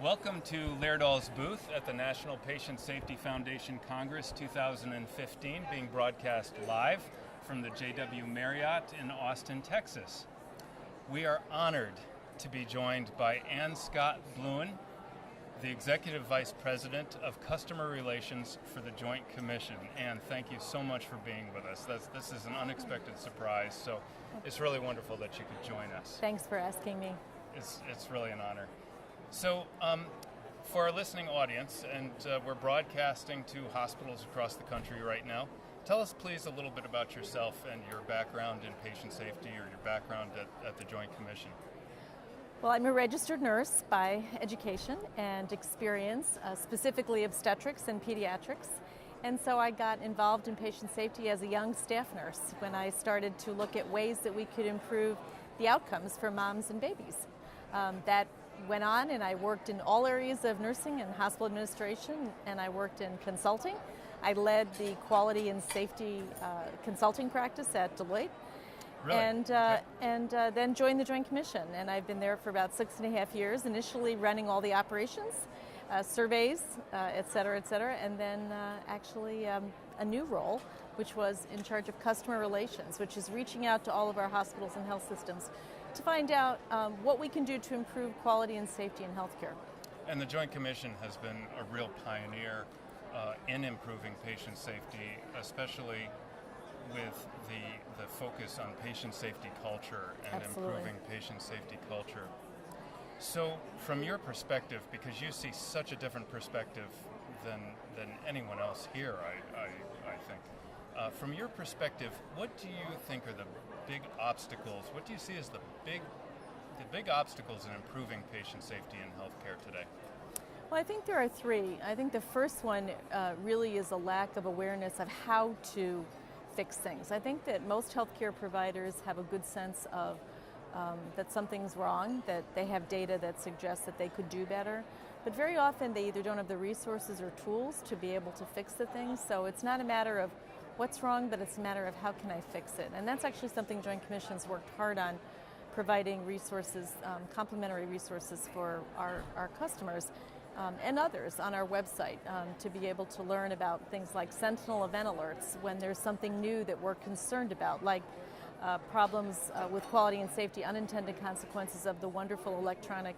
Welcome to Laerdal's booth at the National Patient Safety Foundation Congress 2015, being broadcast live from the JW Marriott in Austin, Texas. We are honored to be joined by Scott Blouin, the Executive Vice President of Customer Relations for the Joint Commission. Ann, thank you so much for being with us. This is an unexpected surprise, so it's really wonderful that you could join us. Thanks for asking me. It's really an honor. So, for our listening audience, and we're broadcasting to hospitals across the country right now, tell us please a little bit about yourself and your background in patient safety or your background at the Joint Commission. Well, I'm a registered nurse by education and experience, specifically obstetrics and pediatrics. And so I got involved in patient safety as a young staff nurse when I started to look at ways that we could improve the outcomes for moms and babies. That went on, and I worked in all areas of nursing and hospital administration, and I worked in consulting. I led the quality and safety consulting practice at Deloitte. Really? And then joined the Joint Commission, and I've been there for about 6.5 years, initially running all the operations, surveys, et cetera, and then actually a new role, which was in charge of customer relations, which is reaching out to all of our hospitals and health systems to find out what we can do to improve quality and safety in healthcare. And the Joint Commission has been a real pioneer in improving patient safety, especially with the focus on patient safety culture and Absolutely. Improving patient safety culture. So from your perspective, because you see such a different perspective than anyone else here, I think, from your perspective, what do you think are the big obstacles? What do you see as the big obstacles in improving patient safety in healthcare today? Well, I think there are three. I think the first one really is a lack of awareness of how to fix things. I think that most healthcare providers have a good sense of that something's wrong, that they have data that suggests that they could do better, but very often they either don't have the resources or tools to be able to fix the things. So it's not a matter of what's wrong, but it's a matter of how can I fix it. And that's actually something Joint Commission's worked hard on, providing resources, complementary resources for our customers and others on our website to be able to learn about things like sentinel event alerts when there's something new that we're concerned about, like problems with quality and safety, unintended consequences of the wonderful electronic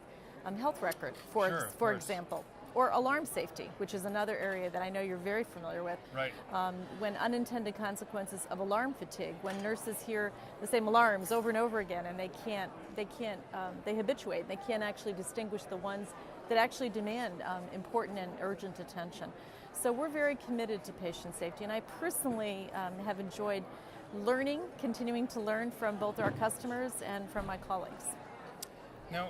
health record, for example. Or alarm safety, which is another area that I know you're very familiar with. Right. When unintended consequences of alarm fatigue, when nurses hear the same alarms over and over again, and they habituate. They can't actually distinguish the ones that actually demand important and urgent attention. So we're very committed to patient safety, and I personally have enjoyed continuing to learn from both our customers and from my colleagues. Now,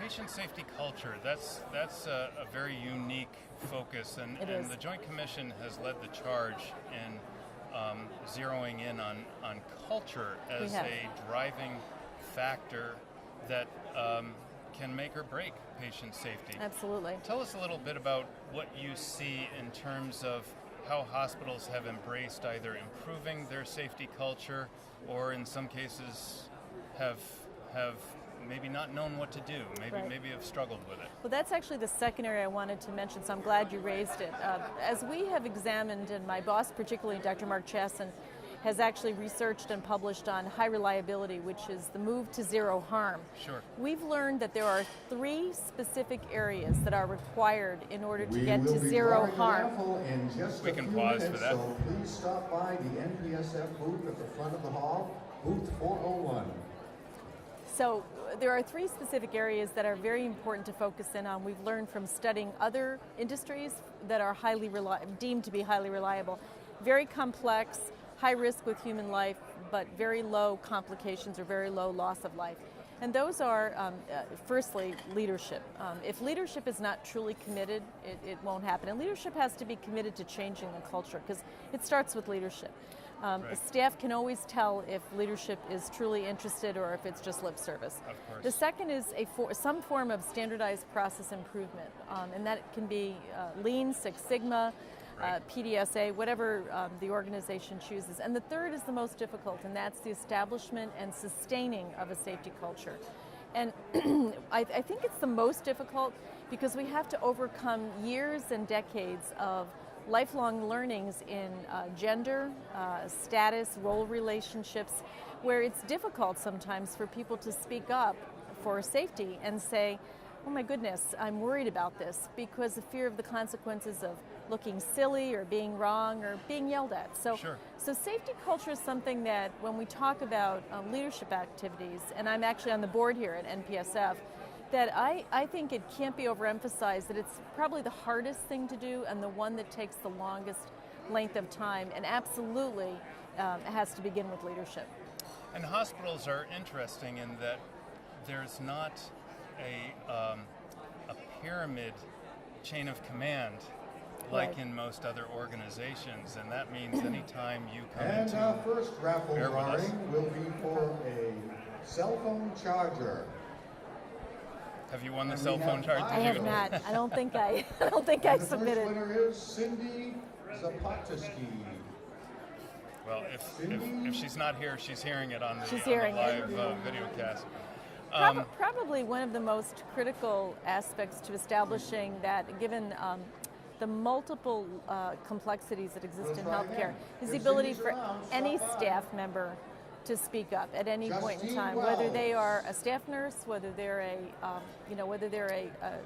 patient safety culture, that's a very unique focus, and the Joint Commission has led the charge in zeroing in on culture as a driving factor that can make or break patient safety. Absolutely. Tell us a little bit about what you see in terms of how hospitals have embraced either improving their safety culture or in some cases have maybe not known what to do, maybe have struggled with it. Well, that's actually the second area I wanted to mention, so I'm glad you raised it. As we have examined, and my boss, particularly Dr. Mark Chasson, has actually researched and published on high reliability, which is the move to zero harm. Sure. We've learned that there are 3 specific areas that are required in order to get to zero harm. We can pause for that. So please stop by the NPSF booth at the front of the hall, booth 401. So there are 3 specific areas that are very important to focus in on. We've learned from studying other industries that are deemed to be highly reliable. Very complex, high risk with human life, but very low complications or very low loss of life. And those are, firstly, leadership. If leadership is not truly committed, it won't happen. And leadership has to be committed to changing the culture, because it starts with leadership. Right. Staff can always tell if leadership is truly interested or if it's just lip service. Of course. The second is some form of standardized process improvement, and that can be Lean, Six Sigma, Right. PDSA, whatever the organization chooses. And the third is the most difficult, and that's the establishment and sustaining of a safety culture. And I think it's the most difficult because we have to overcome years and decades of lifelong learnings in gender, status, role relationships, where it's difficult sometimes for people to speak up for safety and say, oh my goodness, I'm worried about this, because of fear of the consequences of looking silly or being wrong or being yelled at. So, Sure. so safety culture is something that when we talk about leadership activities, and I'm actually on the board here at NPSF, that I think it can't be overemphasized that it's probably the hardest thing to do and the one that takes the longest length of time, and absolutely has to begin with leadership. And hospitals are interesting in that there's not a pyramid chain of command like Right. in most other organizations, and that means anytime you come And into our first raffle bear with us. drawing will be for a cell phone charger. Have you won the And cell we phone have charge? I five. have not. I don't think I And the submitted. first winner is Cindy Zapotowski. Well, if she's not here, she's hearing it on the, She's on the hearing live it. video cast. Probably one of the most critical aspects to establishing that, given the multiple complexities that exist in healthcare, is the ability for any staff member to speak up at any point in time, whether they are a staff nurse, whether they're a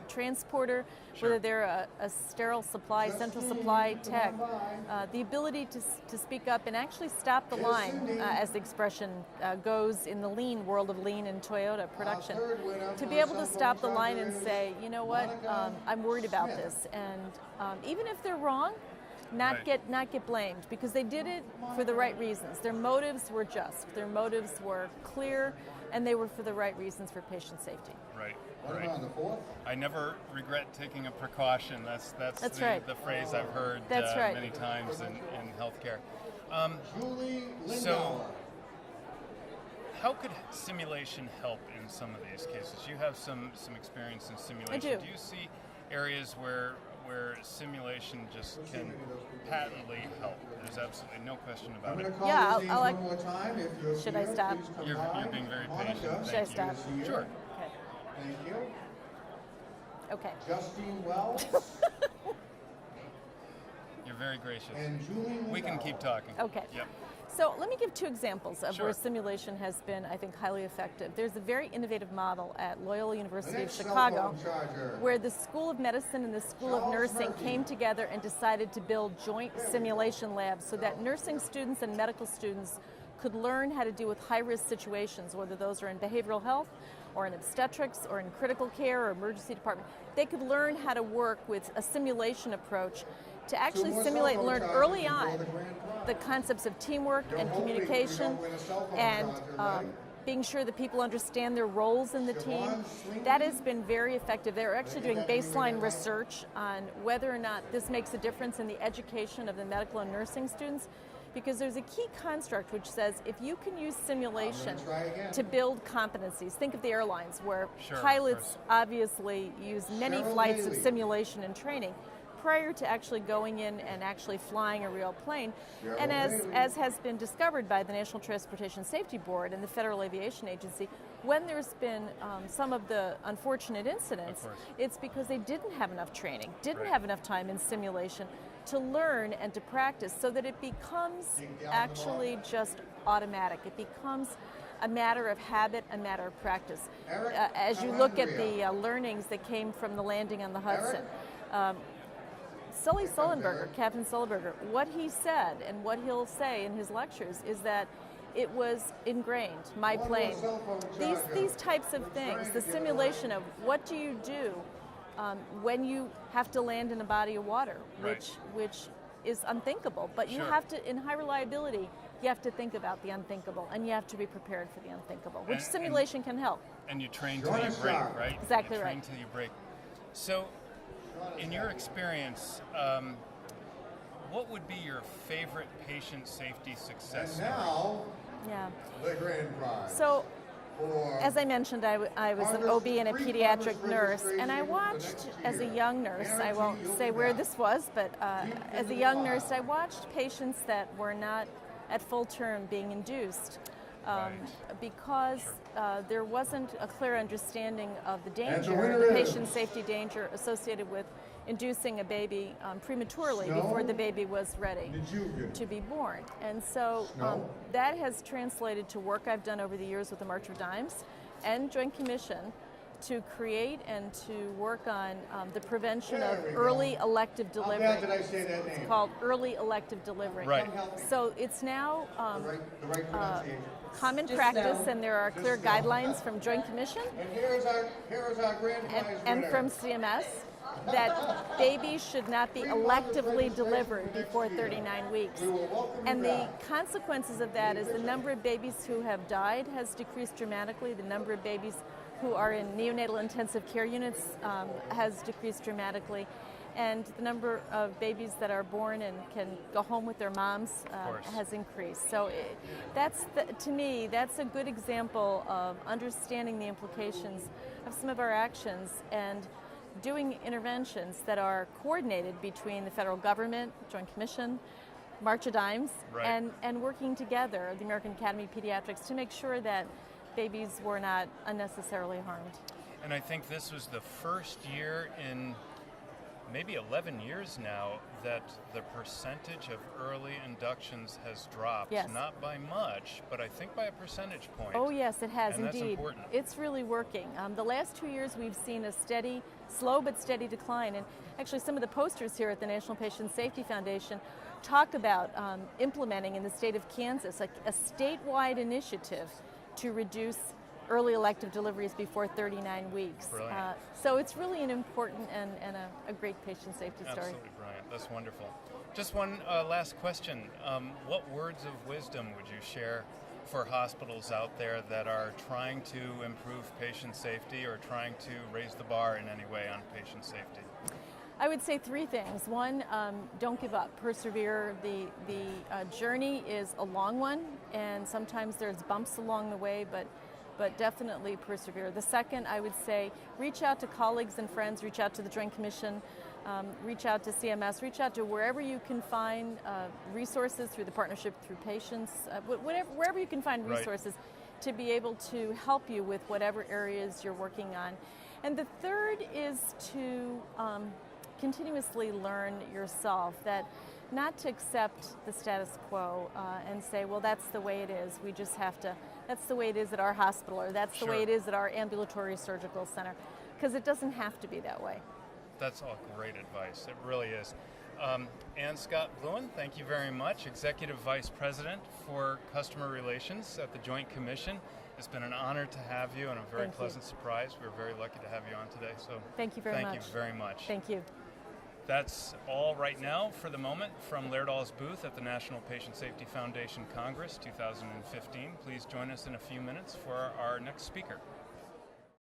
transporter, Sure. whether they're a sterile supply, central supply tech. The ability to speak up and actually stop the line, as the expression goes in the lean world of lean and Toyota production, to be able to stop the line and say, you know what, I'm worried about this, and even if they're wrong, not get blamed, because they did it for the right reasons. Their motives were just. Their motives were clear, and they were for the right reasons for patient safety. Right. What Right. about the fourth? I never regret taking a precaution. That's right. the phrase I've heard That's right. many times in healthcare. Julie Lindauer. So, how could simulation help in some of these cases? You have some experience in simulation. I do. Do you see areas where simulation just can patently help? There's absolutely no question I'm about going it. to call Yeah, your names I'll one more time. If you're Should here, I stop? please come You're by. being very Monica, patient. Should I Thank you. stop? here. Sure. Okay. Thank you. Okay. Justine Wells You're very gracious. and Julie Lindauer. We can keep talking. Okay. Yep. So let me give two examples of Sure. where simulation has been, I think, highly effective. There's a very innovative model at Loyola The University of next cell Chicago, phone charger. where the School of Medicine and the School of Charles Nursing Murphy. came together and decided to build joint simulation labs so that nursing students and medical students could learn how to deal with high-risk situations, whether those are in behavioral health or in obstetrics or in critical care or emergency department. They could learn how to work with a simulation approach to actually more simulate cell and phone learn chargers early before on the grand prize. the concepts of teamwork You're and hoping we communication, don't win a cell phone and charger, right? being sure that people understand their roles in the team. Siobhan Sweeney. That has been very effective. They're actually doing baseline research on whether or not this makes a difference in the education of the medical and nursing students, because there's a key construct which says if you can use simulation try again. to build competencies, think of the airlines where Sure, of pilots course. obviously use many Cheryl flights Daly. of simulation and training prior to actually going in and actually flying a real plane. Cheryl And Daly. as has been discovered by the National Transportation Safety Board and the Federal Aviation Agency, when there's been some of the unfortunate incidents, course. it's because they didn't have enough training, didn't Right. have enough time in simulation to learn and to practice so that it becomes actually just automatic. It becomes a matter of habit, a matter of practice. Eric As you look at the Calandria. learnings that came from the landing on the Hudson, Eric? Sully Sullenberger, Eric. Captain Sullenberger, what he said and what he'll say in his lectures is that it was ingrained, my One more plane. cell phone These charger. types of We're things, trying the to get it simulation of what do you do when you have to land in a body of water, Right. which is unthinkable. But you Sure. have to, in high reliability, you have to think about the unthinkable, and you have to be prepared for the unthinkable, which And- simulation can help. And you train Join till you us, break, Doc. right? Exactly you train right. till you break. So, in your experience, what would be your favorite patient safety success And story? now, Yeah. the grand prize. So, for as I mentioned, I was an OB and a pediatric nurse, and I registration watched, for next as a year. young nurse, I won't Guarantee say you'll where be this was, but Deep as into a the young wild. nurse, I watched patients that were not at full term being induced because there wasn't a clear understanding of the And the danger, winner the is- patient safety danger associated with inducing a baby prematurely before the baby was ready to be born. And so that has translated to work I've done over the years with the March of Dimes and Joint Commission to create and to work on the prevention of early elective delivery. How bad did I say that name? It's called early elective delivery. Right. So it's now The right pronunciation. common practice, and there are clear guidelines from Joint Commission And here is our grand prize and winner. from CMS that babies should not be electively delivered before 39 weeks. And the consequences of that is the number of babies who have died has decreased dramatically. The number of babies who are in neonatal intensive care units has decreased dramatically. And the number of babies that are born and can go home with their moms has increased. So to me, that's a good example of understanding the implications of some of our actions and doing interventions that are coordinated between the federal government, Joint Commission, March of Dimes, and working together, the American Academy of Pediatrics, to make sure that babies were not unnecessarily harmed. And I think this was the first year in maybe 11 years now that the percentage of early inductions has dropped. Yes. Not by much, but I think by a percentage point. Oh yes, it has And that's indeed. important. It's really working. The last 2 years we've seen a steady, slow but steady decline. And actually some of the posters here at the National Patient Safety Foundation talk about implementing in the state of Kansas a statewide initiative to reduce early elective deliveries before 39 weeks. Brilliant. So it's really an important and a great patient safety story. Absolutely brilliant. That's wonderful. Just one last question. What words of wisdom would you share for hospitals out there that are trying to improve patient safety or trying to raise the bar in any way on patient safety? I would say three things. One, don't give up, persevere. The journey is a long one, and sometimes there's bumps along the way, but definitely persevere. The second, I would say, reach out to colleagues and friends, reach out to the Joint Commission, reach out to CMS, reach out to wherever you can find resources through the partnership, through patients, wherever you can find resources to be able to help you with whatever areas you're working on. And the third is to continuously learn yourself, that not to accept the status quo and say, well, that's the way it is. We just have to, that's the way it is at our hospital, or that's the way it is at our ambulatory surgical center, because it doesn't have to be that way. That's all great advice. It really is. And Scott Blouin, thank you very much, Executive Vice President for Customer Relations at the Joint Commission. It's been an honor to have you and a very pleasant surprise. We're very lucky to have you on today. So thank you very much. Thank you very much. Thank you. That's all right now for the moment from Laerdal's booth at the National Patient Safety Foundation Congress 2015. Please join us in a few minutes for our next speaker.